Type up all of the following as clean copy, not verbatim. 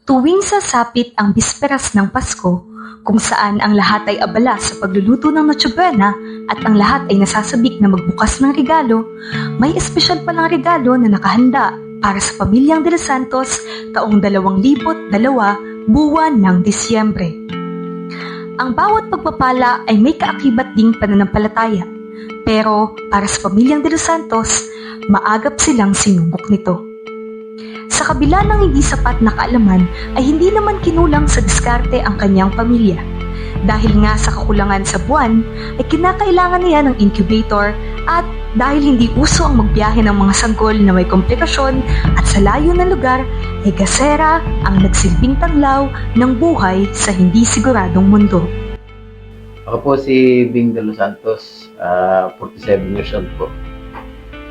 Tuwing sasapit ang bisperas ng Pasko, kung saan ang lahat ay abala sa pagluluto ng Noche Buena at ang lahat ay nasasabik na magbukas ng regalo, may espesyal palang regalo na nakahanda para sa pamilyang De Los Santos taong 2002 buwan ng Disyembre. Ang bawat pagpapala ay may kaakibat ding pananampalataya, pero para sa pamilyang De Los Santos, maagap silang sinubok nito. Sa kabila ng hindi sapat na kaalaman ay hindi naman kinulang sa diskarte ang kanyang pamilya. Dahil nga sa kakulangan sa buwan ay kinakailangan niya ng incubator at dahil hindi uso ang magbiyahe ng mga sanggol na may komplikasyon at sa layo ng lugar ay gasera ang nagsilbing tanglaw ng buhay sa hindi siguradong mundo. Ako po si Bing De Los Santos, 47 years old po.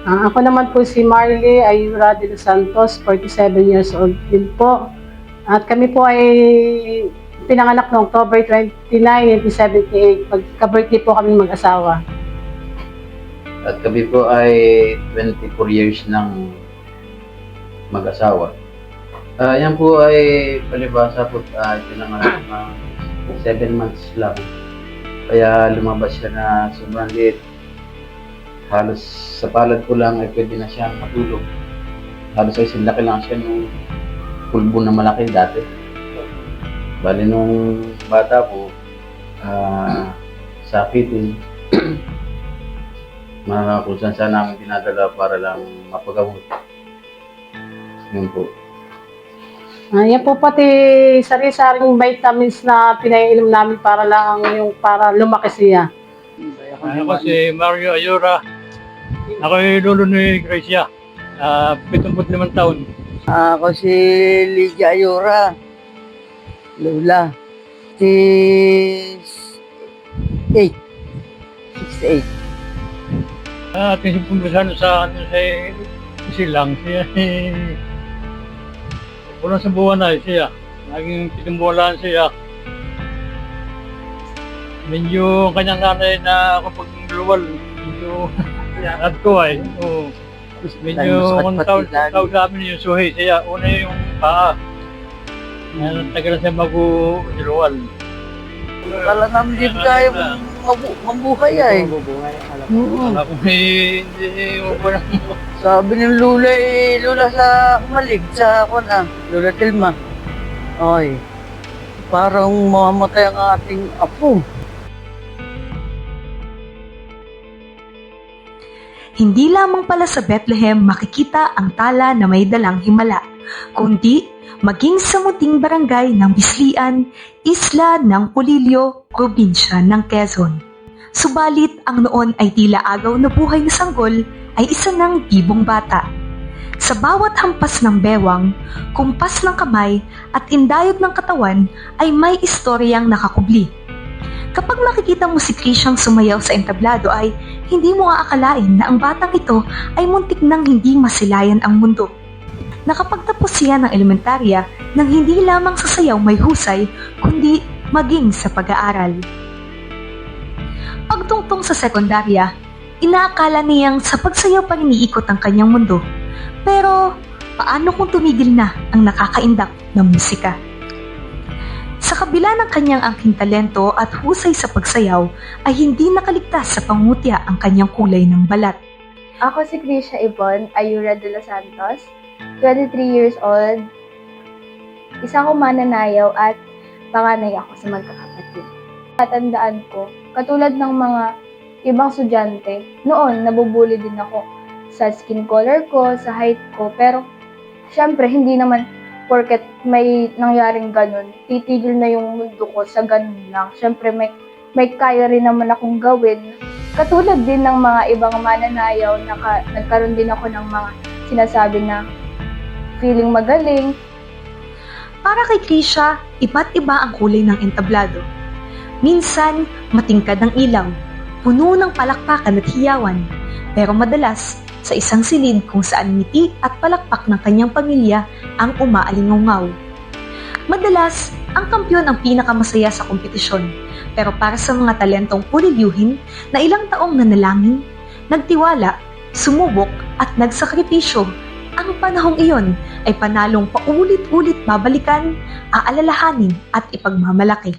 Ako naman po si Marley Ayura de los Santos, 47 years old din po. At kami po ay pinanganak noong October 29, 1978. Pagka-birthday po kami mag-asawa. At kami po ay 24 years ng mag-asawa. Yan po ay palibasa po pinanganak ng 7 months lang. Kaya lumabas siya na sobrang liit. Halos sa palad ko lang ay pwede na siyang matulog. Halos ay sinlaki lang siya nung pulbo na malaki dati. Bali nung bata po, sakitin. Mga kung saan namin dinadala para lang mapagamot. Yun po. Yan po pati sari-saring vitamins na pinainom namin para lang para lumaki siya. Ako si Mario Ayura. Ako yung lolo ni Gracia. 75 taon. Ako si Lydia Ayura. Lola. 68. At yung pumbisano sa silang siya. Pulang sa buwan na siya. Naging 7 buwan siya. Medyo kanyang nanay na kapag luwal, medyo at ko ay. Medyo kung tawag namin yung suhi siya. Una yung paa. Tagal siya mag-luwal. Kala namin din kaya mabuhay ay. Wala kong hindi mo na mo. Sabi ng Lola Lola sa Malig, sa Lola Tilma. Ay, parang mamamatay ang ating apo. Hindi lamang pala sa Bethlehem makikita ang tala na may dalang himala, kundi maging sa munting barangay ng Bislian, isla ng Polillo, probinsya ng Quezon. Subalit ang noon ay tila agaw na buhay na sanggol ay isa ng bibong bata. Sa bawat hampas ng bewang, kumpas ng kamay at indayog ng katawan ay may istoryang nakakubli. Kapag makikita mo si Christian sumayaw sa entablado ay hindi mo aakalain na ang batang ito ay muntik nang hindi masilayan ang mundo. Nakapagtapos siya ng elementarya nang hindi lamang sa sayaw may husay, kundi maging sa pag-aaral. Pagtungtong sa sekundarya, inaakala niyang sa pagsayaw pa iniikot ang kanyang mundo. Pero paano kung tumigil na ang nakakaindak na musika? Sa kabila ng kanyang angking talento at husay sa pagsayaw, ay hindi nakaligtas sa pangutya ang kanyang kulay ng balat. Ako si Krisha Yvonne Ayura de los Santos, 23 years old. Isa akong mananayaw at panganay ako sa magkakapatid. Tatandaan ko, katulad ng mga ibang estudyante, noon nabubuli din ako sa skin color ko, sa height ko, pero syempre hindi naman porket may nangyaring ganun, titigil na yung mundo ko sa ganun lang. Syempre may kaya rin naman akong gawin. Katulad din ng mga ibang mananayaw, nagkaroon din ako ng mga sinasabi na feeling magaling. Para kay Krisha, iba't iba ang kulay ng entablado. Minsan, matingkad ang ilaw, puno ng palakpakan at hiyawan, pero madalas, sa isang silid kung saan ngiti at palakpak ng kanyang pamilya ang umaalingaw. Madalas, ang kampyon ang pinakamasaya sa kompetisyon, pero para sa mga talentong purilyuhin na ilang taong nanalangin, nagtiwala, sumubok at nagsakripisyo, ang panahong iyon ay panalong paulit-ulit babalikan, aalalahanin at ipagmamalaki.